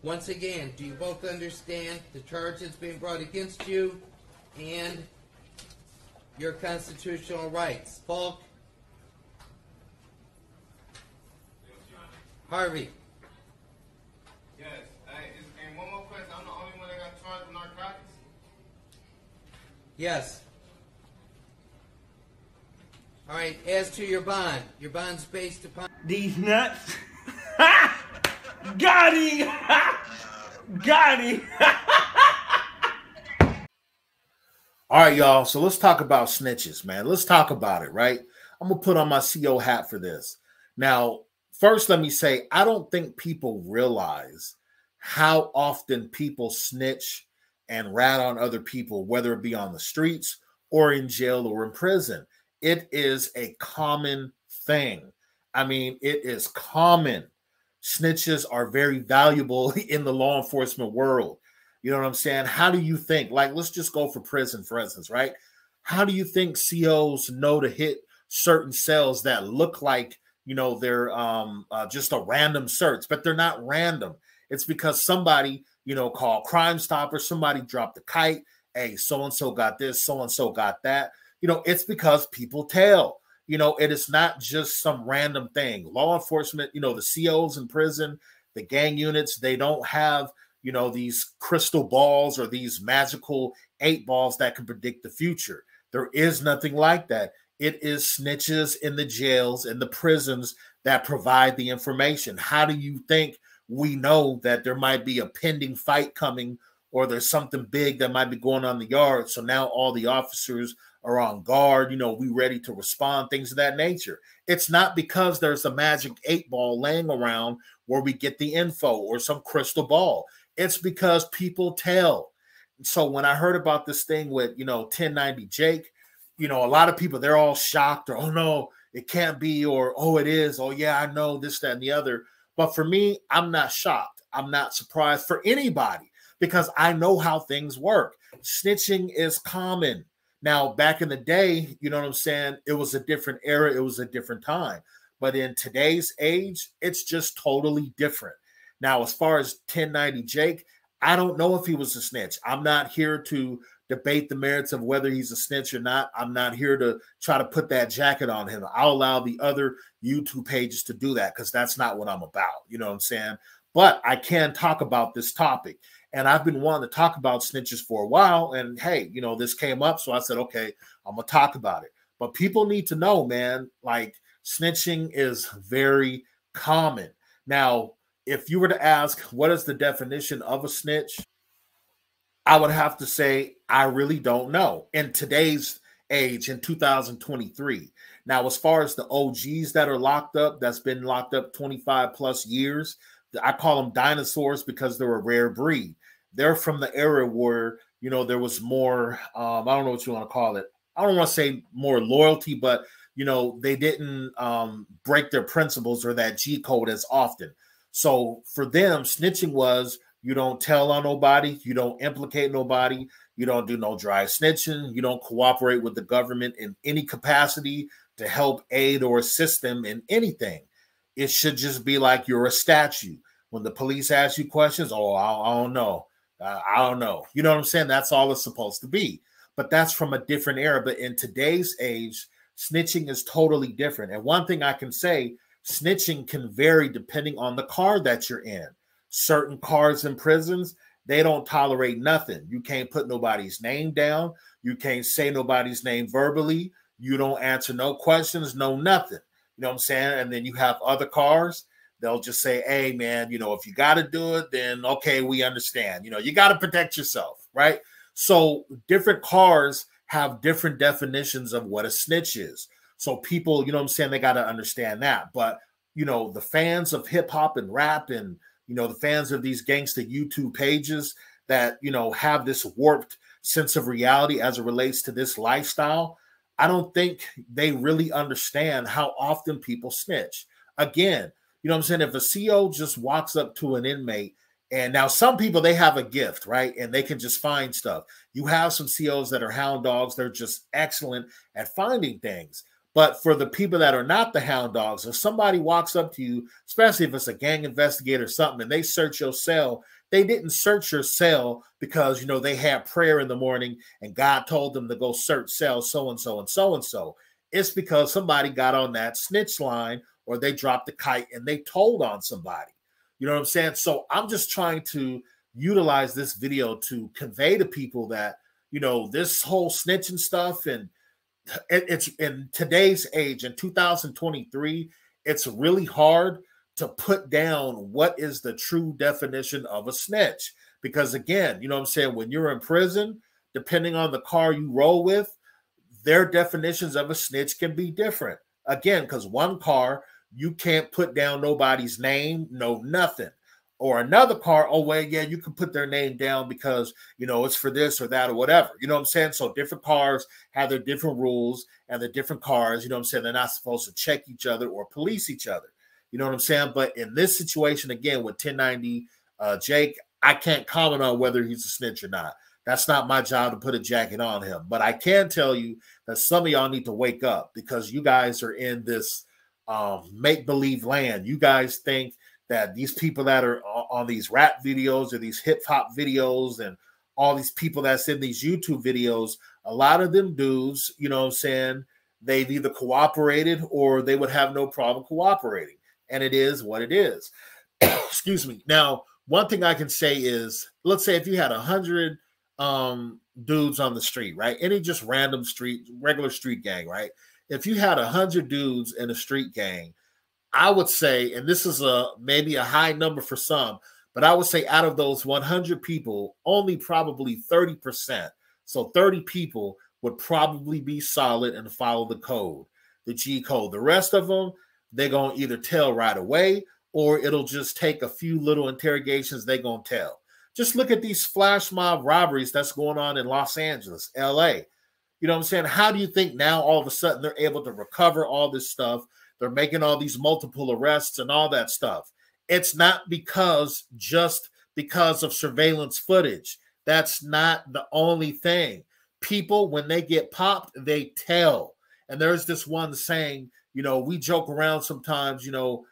Once again, do you both understand the charges being brought against you and your constitutional rights? Falk? Harvey? Yes. And one more question. I'm the only one that got charged with narcotics? Yes. All right, as to your bond's based upon... These nuts. Got him. Got him. All right, y'all. So let's talk about snitches, man. Let's talk about it, right? I'm going to put on my CO hat for this. Now, first, let me say, I don't think people realize how often people snitch and rat on other people, whether it be on the streets or in jail or in prison. It is a common thing. I mean, it is common. Snitches are very valuable in the law enforcement world. You know what I'm saying? How do you think, like, let's just go for prison, for instance, right? How do you think COs know to hit certain cells that look like, you know, they're just a random search, but they're not random. It's because somebody, you know, called Crime Stopper, somebody dropped a kite. Hey, so-and-so got this, so-and-so got that. You know, it's because people tell. You know, it is not just some random thing. Law enforcement, you know, the COs in prison, the gang units, they don't have, you know, these crystal balls or these magical 8 balls that can predict the future. There is nothing like that. It is snitches in the jails and the prisons that provide the information. How do you think we know that there might be a pending fight coming or there's something big that might be going on in the yard? So now all the officers are on guard, you know, we ready to respond, things of that nature. It's not because there's a magic 8 ball laying around where we get the info or some crystal ball. It's because people tell. So when I heard about this thing with, you know, 1090 Jake, you know, a lot of people, they're all shocked or, oh no, it can't be, or, oh, it is. Oh yeah, I know this, that, and the other. But for me, I'm not shocked. I'm not surprised for anybody because I know how things work. Snitching is common. Now, back in the day, you know what I'm saying? It was a different era. It was a different time. But in today's age, it's just totally different. Now, as far as 1090 Jake, I don't know if he was a snitch. I'm not here to debate the merits of whether he's a snitch or not. I'm not here to try to put that jacket on him. I'll allow the other YouTube pages to do that because that's not what I'm about. You know what I'm saying? But I can talk about this topic. And I've been wanting to talk about snitches for a while. And hey, you know, this came up. So I said, okay, I'm going to talk about it. But people need to know, man, like snitching is very common. Now, if you were to ask, what is the definition of a snitch? I would have to say, I really don't know in today's age in 2023. Now, as far as the OGs that are locked up, that's been locked up 25 plus years, I call them dinosaurs because they're a rare breed. They're from the era where, you know, there was more, I don't know what you want to call it. I don't want to say more loyalty, but, you know, they didn't break their principles or that G code as often. So for them, snitching was you don't tell on nobody, you don't implicate nobody, you don't do no dry snitching, you don't cooperate with the government in any capacity to help aid or assist them in anything. It should just be like you're a statue. When the police ask you questions, oh, I don't know. I don't know. You know what I'm saying? That's all it's supposed to be. But that's from a different era. But in today's age, snitching is totally different. And one thing I can say, snitching can vary depending on the car that you're in. Certain cars in prisons, they don't tolerate nothing. You can't put nobody's name down. You can't say nobody's name verbally. You don't answer no questions, no nothing. You know what I'm saying? And then you have other cars, they'll just say, hey, man, you know, if you got to do it, then okay, we understand. You know, you got to protect yourself, right? So different cars have different definitions of what a snitch is. So people, you know what I'm saying, they got to understand that. But, you know, the fans of hip hop and rap and, you know, the fans of these gangsta YouTube pages that, you know, have this warped sense of reality as it relates to this lifestyle, I don't think they really understand how often people snitch. Again, you know what I'm saying? If a CO just walks up to an inmate, and now some people, they have a gift, right? And they can just find stuff. You have some COs that are hound dogs. They're just excellent at finding things. But for the people that are not the hound dogs, if somebody walks up to you, especially if it's a gang investigator or something, and they search your cell, they didn't search your cell because, you know, they had prayer in the morning and God told them to go search cell so-and-so and so-and-so. It's because somebody got on that snitch line or they dropped the kite and they told on somebody. You know what I'm saying? So I'm just trying to utilize this video to convey to people that, you know, this whole snitching stuff, and it's in today's age, in 2023, it's really hard to put down what is the true definition of a snitch. Because again, you know what I'm saying, when you're in prison, depending on the car you roll with, their definitions of a snitch can be different. Again, because one car, you can't put down nobody's name, no nothing. Or another car, oh, well, yeah, you can put their name down because, you know, it's for this or that or whatever. You know what I'm saying? So different cars have their different rules, and the different cars, you know what I'm saying, they're not supposed to check each other or police each other. You know what I'm saying? But in this situation, again, with 1090 Jake, I can't comment on whether he's a snitch or not. That's not my job to put a jacket on him. But I can tell you that some of y'all need to wake up, because you guys are in this make-believe land. You guys think that these people that are on these rap videos or these hip-hop videos and all these people that's in these YouTube videos, a lot of them dudes, you know what I'm saying, they've either cooperated or they would have no problem cooperating. And it is what it is. Excuse me. Now, one thing I can say is, let's say if you had 100 dudes on the street, right? Any just random street, regular street gang, right? If you had 100 dudes in a street gang, I would say, and this is maybe a high number for some, but I would say out of those 100 people, only probably 30%, so 30 people would probably be solid and follow the code, the G code. The rest of them, they're going to either tell right away, or it'll just take a few little interrogations, they're going to tell. Just look at these flash mob robberies that's going on in Los Angeles, LA. You know what I'm saying? How do you think now all of a sudden they're able to recover all this stuff? They're making all these multiple arrests and all that stuff. It's not just because of surveillance footage. That's not the only thing. People, when they get popped, they tell. And there's this one saying, you know, we joke around sometimes, you know,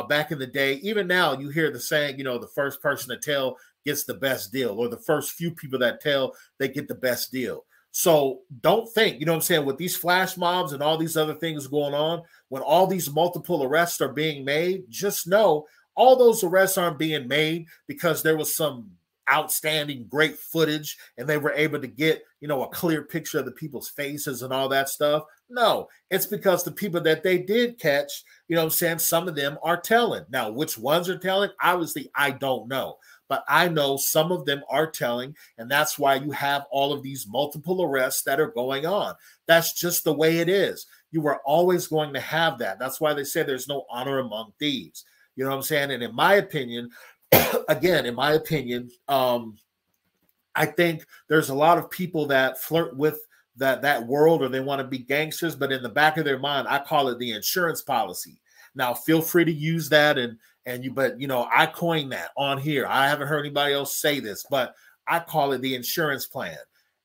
back in the day, even now you hear the saying, you know, the first person to tell gets the best deal, or the first few people that tell, they get the best deal. So don't think, you know what I'm saying, with these flash mobs and all these other things going on, when all these multiple arrests are being made, just know all those arrests aren't being made because there was some outstanding great footage and they were able to get, you know, a clear picture of the people's faces and all that stuff. No, it's because the people that they did catch, you know what I'm saying, some of them are telling. Now, which ones are telling? Obviously, I don't know. But I know some of them are telling, and that's why you have all of these multiple arrests that are going on. That's just the way it is. You are always going to have that. That's why they say there's no honor among thieves. You know what I'm saying? And in my opinion, again, in my opinion, I think there's a lot of people that flirt with that world, or they want to be gangsters, but in the back of their mind, I call it the insurance policy. Now, feel free to use that, but you know, I coined that on here. I haven't heard anybody else say this, but I call it the insurance plan.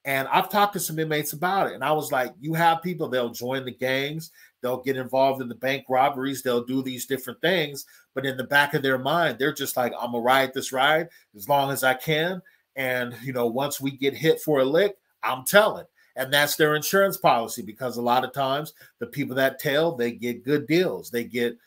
And I've talked to some inmates about it, and I was like, you have people, they'll join the gangs, they'll get involved in the bank robberies, they'll do these different things, but in the back of their mind, they're just like, I'm gonna ride this ride as long as I can, and you know, once we get hit for a lick, I'm telling. And that's their insurance policy, because a lot of times the people that tell, they get good deals. They get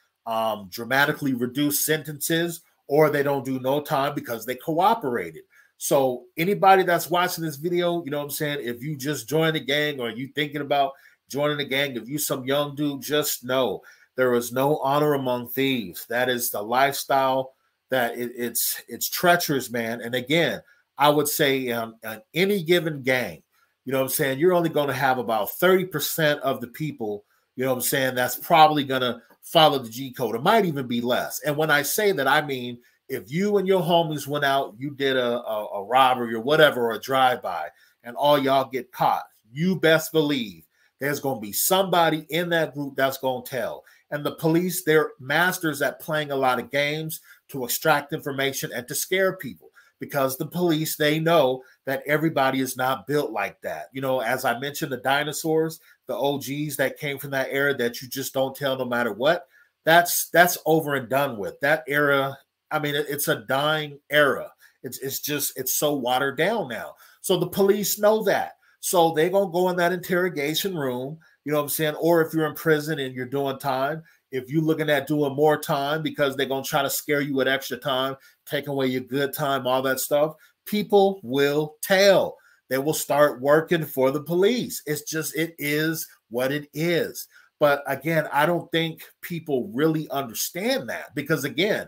dramatically reduced sentences, or they don't do no time because they cooperated. So anybody that's watching this video, you know what I'm saying, if you just joined a gang, or you thinking about joining a gang, if you some young dude, just know there is no honor among thieves. That is the lifestyle that it's treacherous, man. And again, I would say on any given gang, you know what I'm saying, you're only going to have about 30% of the people, you know what I'm saying, that's probably going to follow the G code. It might even be less. And when I say that, I mean, if you and your homies went out, you did a robbery or whatever, or a drive-by, and all y'all get caught, you best believe there's going to be somebody in that group that's going to tell. And the police, they're masters at playing a lot of games to extract information and to scare people. because the police, they know that everybody is not built like that. You know, as I mentioned, the dinosaurs, the OGs that came from that era that you just don't tell no matter what, that's over and done with. That era, I mean, it's a dying era. It's so watered down now. So the police know that. So they're going to go in that interrogation room, you know what I'm saying? Or if you're in prison and you're doing time, if you're looking at doing more time because they're going to try to scare you with extra time, take away your good time, all that stuff, people will tell. They will start working for the police. It is what it is. But again, I don't think people really understand that because, again,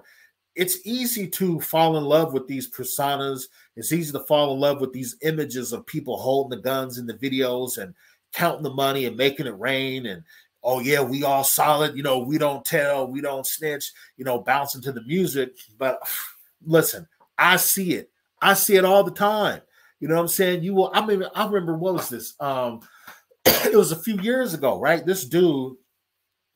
it's easy to fall in love with these personas. It's easy to fall in love with these images of people holding the guns in the videos and counting the money and making it rain. And, oh, yeah, we all solid. You know, we don't tell, we don't snitch, you know, bouncing to the music. But listen, I see it. I see it all the time. You know what I'm saying? I remember, what was this? It was a few years ago, right? This dude,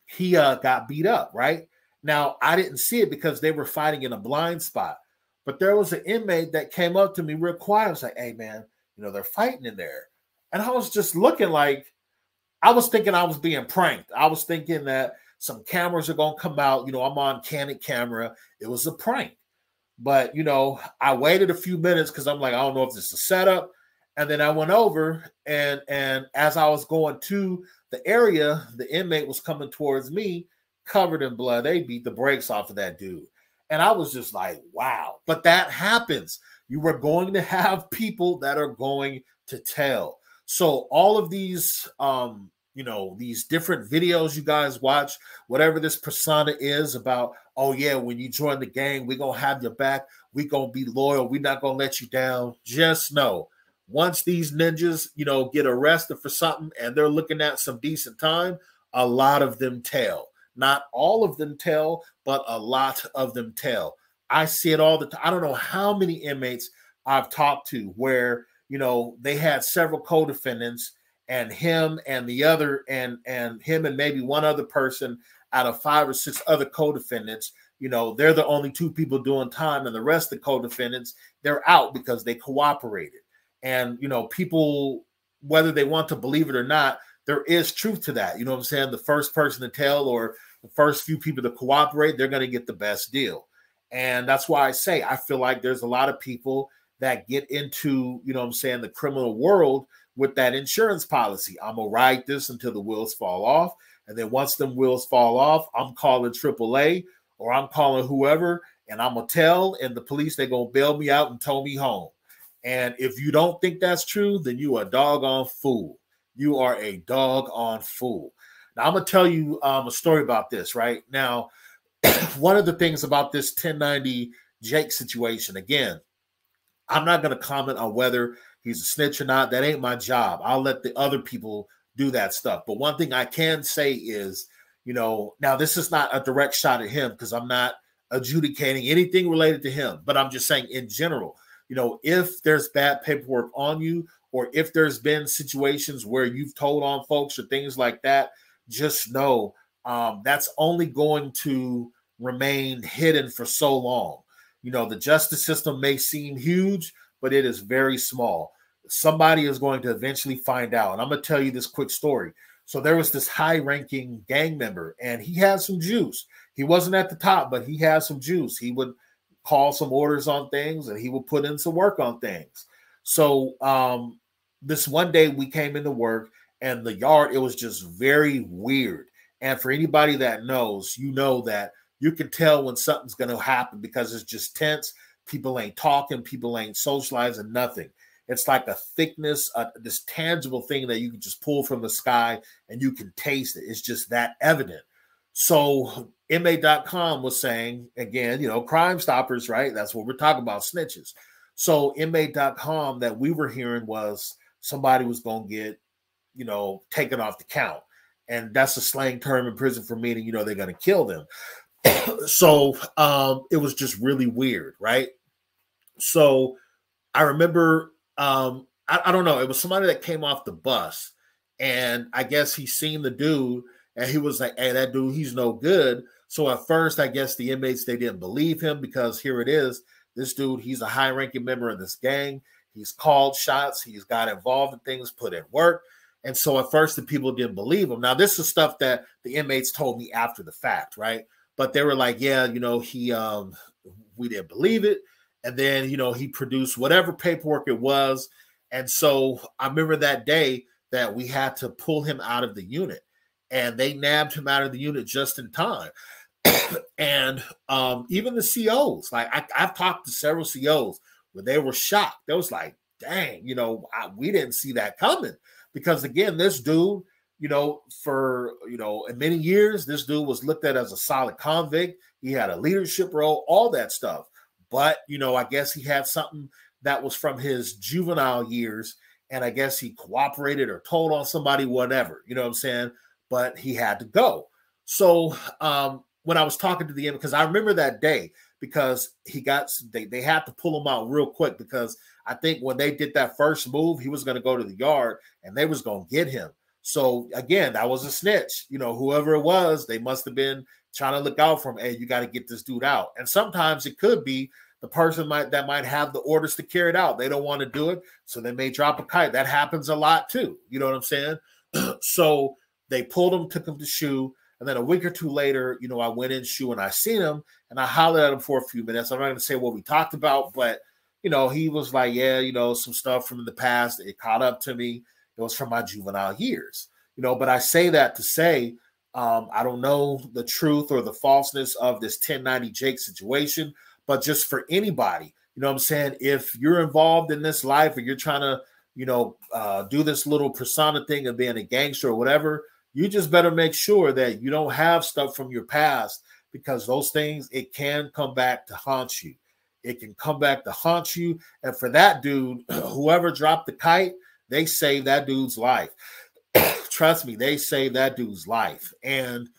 he got beat up, right? Now, I didn't see it because they were fighting in a blind spot, but there was an inmate that came up to me real quiet. I was like, hey, man, you know, they're fighting in there. And I was just looking like, I was thinking I was being pranked. I was thinking that some cameras are going to come out. You know, I'm on candid camera. It was a prank. But, you know, I waited a few minutes because I'm like, I don't know if this is a setup. And then I went over, and as I was going to the area, the inmate was coming towards me, covered in blood. They beat the brakes off of that dude. And I was just like, wow. But that happens. You are going to have people that are going to tell. So all of these, you know, these different videos you guys watch, whatever this persona is about, oh, yeah, when you join the gang, we're going to have your back. We're going to be loyal. We're not going to let you down. Just know, once these ninjas, you know, get arrested for something and they're looking at some decent time, a lot of them tell. Not all of them tell, but a lot of them tell. I see it all the time. I don't know how many inmates I've talked to where, you know, they had several co-defendants, and him and the other, and him and maybe one other person out of 5 or 6 other co-defendants, you know, they're the only 2 people doing time, and the rest of the co-defendants, they're out because they cooperated. And, you know, people, whether they want to believe it or not, there is truth to that. You know what I'm saying? The first person to tell, or the first few people to cooperate, they're going to get the best deal. And that's why I say, I feel like there's a lot of people that get into, you know what I'm saying, the criminal world with that insurance policy. I'm going to ride this until the wheels fall off. And then once them wheels fall off, I'm calling AAA, or I'm calling whoever, and I'm going to tell, and the police, they're going to bail me out and tow me home. And if you don't think that's true, then you are a doggone fool. You are a doggone fool. Now, I'm going to tell you a story about this right now. One of the things about this 1090 Jake situation, again, I'm not going to comment on whether he's a snitch or not. That ain't my job. I'll let the other people do that stuff. But one thing I can say is, you know, now this is not a direct shot at him because I'm not adjudicating anything related to him, but I'm just saying in general, you know, if there's bad paperwork on you, or if there's been situations where you've told on folks or things like that, just know that's only going to remain hidden for so long. You know, the justice system may seem huge, but it is very small. Somebody is going to eventually find out. And I'm going to tell you this quick story. So there was this high-ranking gang member, and he had some juice. He wasn't at the top, but he had some juice. He would call some orders on things, and he would put in some work on things. So this one day we came into work, and the yard, it was just very weird. And for anybody that knows, you know that you can tell when something's going to happen because it's just tense. People ain't talking. People ain't socializing, nothing. It's like a thickness, this tangible thing that you can just pull from the sky and you can taste it. It's just that evident. So inmate.com was saying, again, you know, Crime Stoppers, right? That's what we're talking about, snitches. So inmate.com, that we were hearing was somebody was going to get, you know, taken off the count. And that's a slang term in prison for meaning, you know, they're going to kill them. So it was just really weird, right? So I remember, I don't know, it was somebody that came off the bus, and I guess he seen the dude, and he was like, hey, that dude, he's no good. So at first, I guess the inmates, they didn't believe him because here it is. this dude, he's a high-ranking member of this gang. He's called shots. He's got involved in things, put in work. And so at first the people didn't believe him. Now, this is stuff that the inmates told me after the fact, right? But they were like, yeah, we didn't believe it. And then, he produced whatever paperwork it was. And so I remember that day that we had to pull him out of the unit, and they nabbed him out of the unit just in time. And even the COs, like I've talked to several COs where they were shocked. They was like, dang, we didn't see that coming. Because again, this dude, for in many years, this dude was looked at as a solid convict. He had a leadership role, all that stuff. But, I guess he had something that was from his juvenile years. And I guess he cooperated or told on somebody, whatever, you know what I'm saying? But he had to go. So when I was talking to the because I remember that day, because they had to pull him out real quick, because I think when they did that first move, he was going to go to the yard and they was going to get him. So again, that was a snitch. Whoever it was, they must have been trying to look out for him. Hey, you got to get this dude out. And sometimes it could be the person that might have the orders to carry it out. They don't want to do it, so they may drop a kite. That happens a lot too. You know what I'm saying? So they pulled him, took him to SHU. And then a week or two later, I went in SHU and I seen him and I hollered at him for a few minutes. I'm not going to say what we talked about, but, he was like, yeah, some stuff from the past. It caught up to me. It was from my juvenile years, but I say that to say, I don't know the truth or the falseness of this 1090 Jake situation, but just for anybody, what I'm saying? If you're involved in this life or you're trying to, do this little persona thing of being a gangster or whatever, you just better make sure that you don't have stuff from your past, because those things, it can come back to haunt you. It can come back to haunt you. And for that dude, whoever dropped the kite, they saved that dude's life. Trust me, they saved that dude's life. And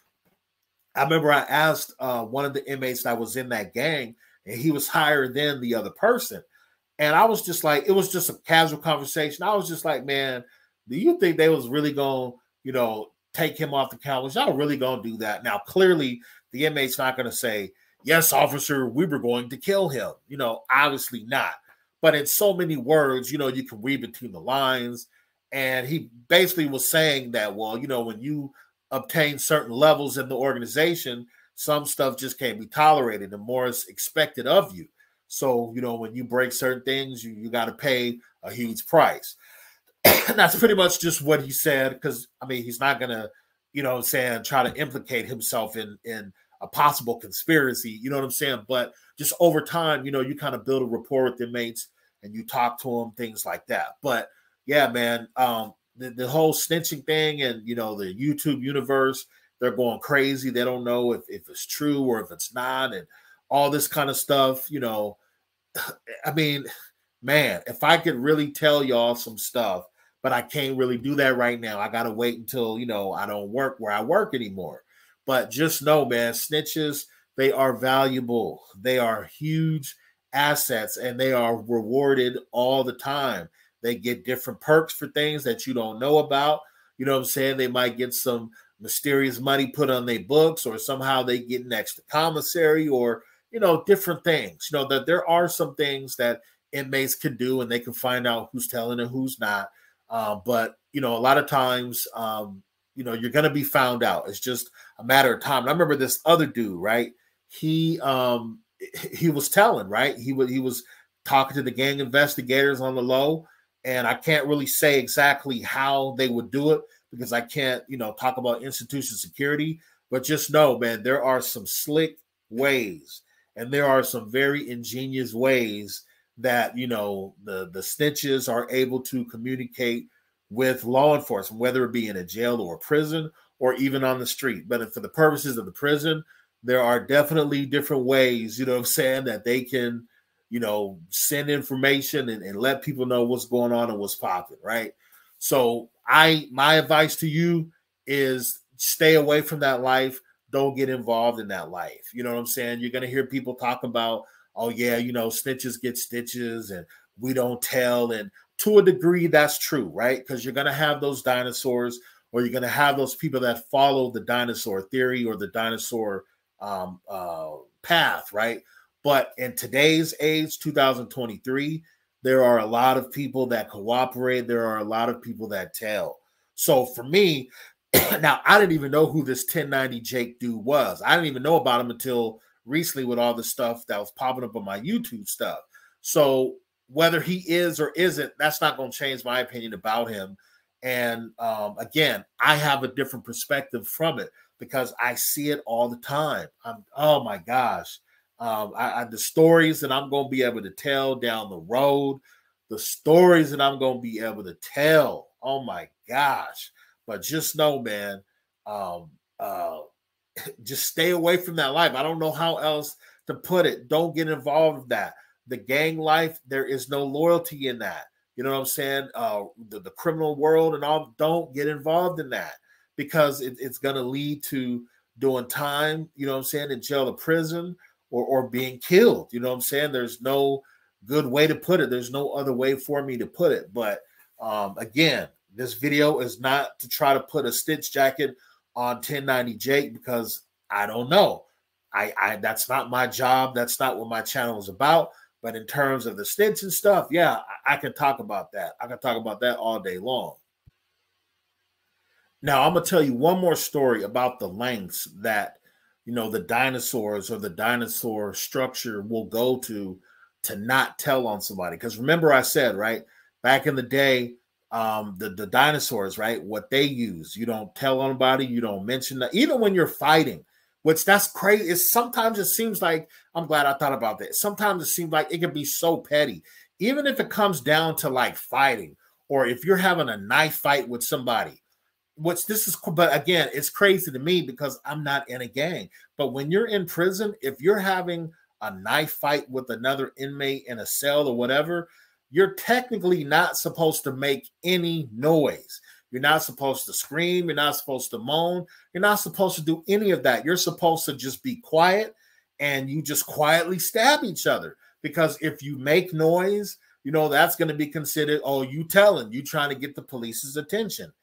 I remember I asked one of the inmates that was in that gang, and he was higher than the other person. And I was just like, it was just a casual conversation. I was just like, man, do you think they was really going to, take him off the count? Was y'all really going to do that? Now, clearly, the inmate's not going to say, yes, officer, we were going to kill him. Obviously not. But in so many words, you can read between the lines. And he basically was saying that, well, when you obtain certain levels in the organization, some stuff just can't be tolerated and more is expected of you. So, when you break certain things, you got to pay a huge price. And that's pretty much just what he said, because, he's not going to, try to implicate himself in a possible conspiracy, you know what I'm saying? But just over time, you kind of build a rapport with inmates and you talk to them, things like that. But yeah, man, the whole snitching thing and, the YouTube universe, they're going crazy. They don't know if it's true or if it's not, and all this kind of stuff, man, if I could really tell y'all some stuff, but I can't really do that right now. I got to wait until, I don't work where I work anymore. But just know, man, snitches, they are valuable. They are huge assets and they are rewarded all the time. They get different perks for things that you don't know about. You know what I'm saying? They might get some mysterious money put on their books, or somehow they get an extra commissary, or, different things. That there are some things that inmates can do and they can find out who's telling and who's not. But, a lot of times, you're going to be found out. It's just a matter of time. And I remember this other dude, right? He was telling, right? He was talking to the gang investigators on the low, and I can't really say exactly how they would do it because I can't, talk about institution security, but just know, man, there are some slick ways and there are some very ingenious ways that, the snitches are able to communicate with law enforcement, whether it be in a jail or a prison or even on the street. But for the purposes of the prison, there are definitely different ways, that they can, send information and let people know what's going on and what's popping, right? So my advice to you is stay away from that life. Don't get involved in that life. You know what I'm saying? You're going to hear people talk about, oh yeah, snitches get stitches and we don't tell. And to a degree, that's true, right? Because you're going to have those dinosaurs, or you're going to have those people that follow the dinosaur theory or the dinosaur path, right? But in today's age, 2023, there are a lot of people that cooperate. There are a lot of people that tell. So for me, now I didn't even know who this 1090 Jake dude was. I didn't even know about him until recently with all the stuff that was popping up on my YouTube stuff. So whether he is or isn't, that's not going to change my opinion about him. And again, I have a different perspective from it because I see it all the time. Oh my gosh. The stories that I'm going to be able to tell down the road, the stories that I'm going to be able to tell. Oh my gosh. But just know, man, just stay away from that life. I don't know how else to put it. Don't get involved in that. The gang life, there is no loyalty in that. You know what I'm saying? The criminal world and all, don't get involved in that because it's going to lead to doing time, you know what I'm saying, in jail or prison or being killed. You know what I'm saying? There's no good way to put it. There's no other way for me to put it. But again, this video is not to try to put a stitch jacket on 1090 Jake because I don't know. That's not my job. That's not what my channel is about. But in terms of the stitch and stuff, yeah, I can talk about that. I can talk about that all day long. Now, I'm going to tell you one more story about the lengths that, you know, the dinosaurs or the dinosaur structure will go to not tell on somebody. Because remember I said, right, back in the day, the dinosaurs, right, what they use, you don't tell anybody, you don't mention that, even when you're fighting, which that's crazy. Sometimes it seems like, I'm glad I thought about that. Sometimes it seems like it can be so petty, even if it comes down to like fighting, or if you're having a knife fight with somebody, but again, it's crazy to me because I'm not in a gang. But when you're in prison, if you're having a knife fight with another inmate in a cell or whatever, you're technically not supposed to make any noise. You're not supposed to scream. You're not supposed to moan. You're not supposed to do any of that. You're supposed to just be quiet and you just quietly stab each other. Because if you make noise, you know, that's going to be considered, oh, you telling, you trying to get the police's attention.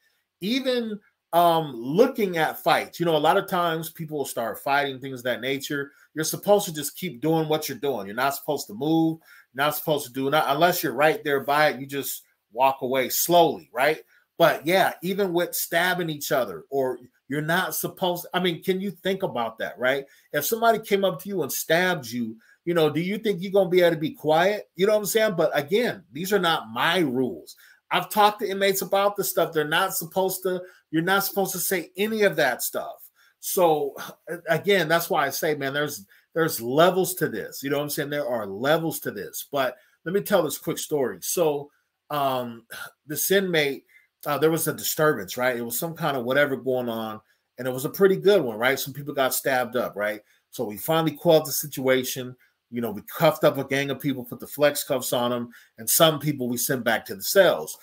Even looking at fights, you know, a lot of times people will start fighting, things of that nature. You're supposed to just keep doing what you're doing. You're not supposed to move. You're not supposed to do that unless you're right there by it. You just walk away slowly, right? But yeah, even with stabbing each other, or you're not supposed, I mean, can you think about that, right? If somebody came up to you and stabbed you, you know, do you think you're going to be able to be quiet? You know what I'm saying? But again, these are not my rules. I've talked to inmates about this stuff. You're not supposed to say any of that stuff. So again, that's why I say, man, there's levels to this. You know what I'm saying? There are levels to this. But let me tell this quick story. So this inmate, there was a disturbance, right? It was some kind of whatever going on, and it was a pretty good one, right? Some people got stabbed up, right? So we finally quelled the situation. You know, we cuffed up a gang of people, put the flex cuffs on them, and some people we sent back to the cells.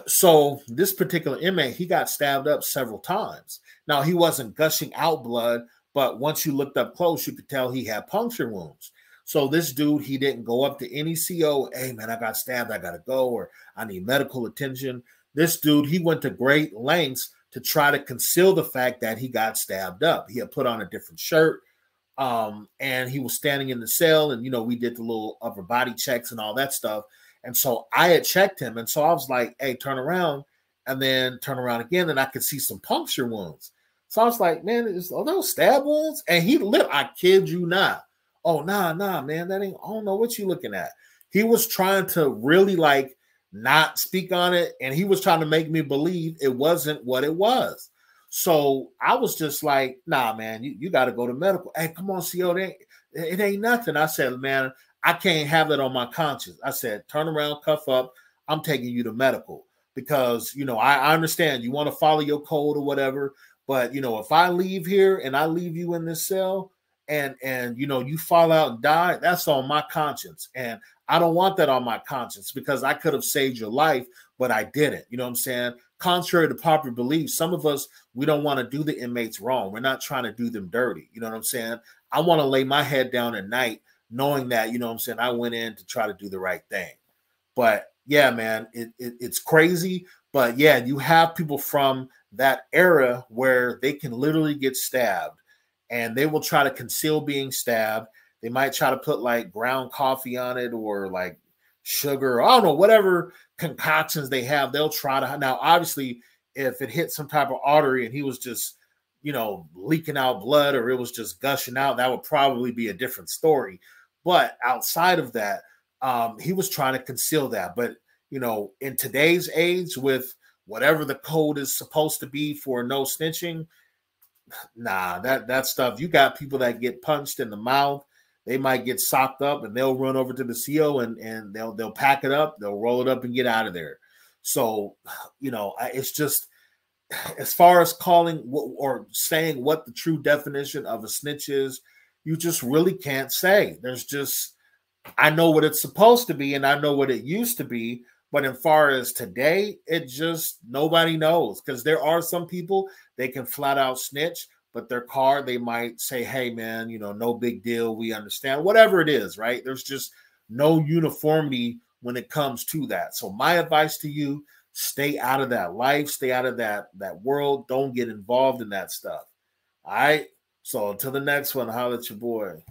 So this particular inmate, he got stabbed up several times. Now, he wasn't gushing out blood, but once you looked up close, you could tell he had puncture wounds. So this dude, he didn't go up to any CO, hey, man, I got stabbed, I got to go, or I need medical attention. This dude, he went to great lengths to try to conceal the fact that he got stabbed up. He had put on a different shirt, and he was standing in the cell, and, you know, we did the little upper body checks and all that stuff. And so I had checked him, and so I was like, hey, turn around, and then turn around again, and I could see some puncture wounds. So I was like, man, are those stab wounds? And he lit, I kid you not. Oh, nah, man, that ain't, I don't know what you looking at. He was trying to really like not speak on it, and he was trying to make me believe it wasn't what it was. So I was just like, nah, man, you got to go to medical. Hey, come on, CO, it ain't nothing. I said, man, I can't have that on my conscience. I said, turn around, cuff up. I'm taking you to medical because, you know, I understand you want to follow your code or whatever. But, you know, if I leave here and I leave you in this cell and you know, you fall out and die, that's on my conscience. And I don't want that on my conscience because I could have saved your life, but I didn't. You know what I'm saying? Contrary to popular belief, some of us, we don't want to do the inmates wrong. We're not trying to do them dirty. You know what I'm saying? I want to lay my head down at night knowing that, you know what I'm saying, I went in to try to do the right thing. But yeah, man, it's crazy. But yeah, you have people from that era where they can literally get stabbed and they will try to conceal being stabbed. They might try to put like ground coffee on it or like sugar, or I don't know, whatever concoctions they have, they'll try to. Now, obviously, if it hit some type of artery and he was just, leaking out blood or it was just gushing out, that would probably be a different story. But outside of that, he was trying to conceal that. But, in today's age, with whatever the code is supposed to be for no snitching, nah, that stuff, you got people that get punched in the mouth. They might get socked up and they'll run over to the CO and they'll pack it up, they'll roll it up and get out of there. So, it's just, as far as calling or saying what the true definition of a snitch is, you just really can't say. There's just, I know what it's supposed to be and I know what it used to be, but as far as today, it just, nobody knows, because there are some people, they can flat out snitch, but their car, they might say, hey, man, no big deal. We understand, whatever it is, right? There's just no uniformity when it comes to that. So my advice to you, stay out of that life, stay out of that world. Don't get involved in that stuff. All right. So until the next one, holla at your boy.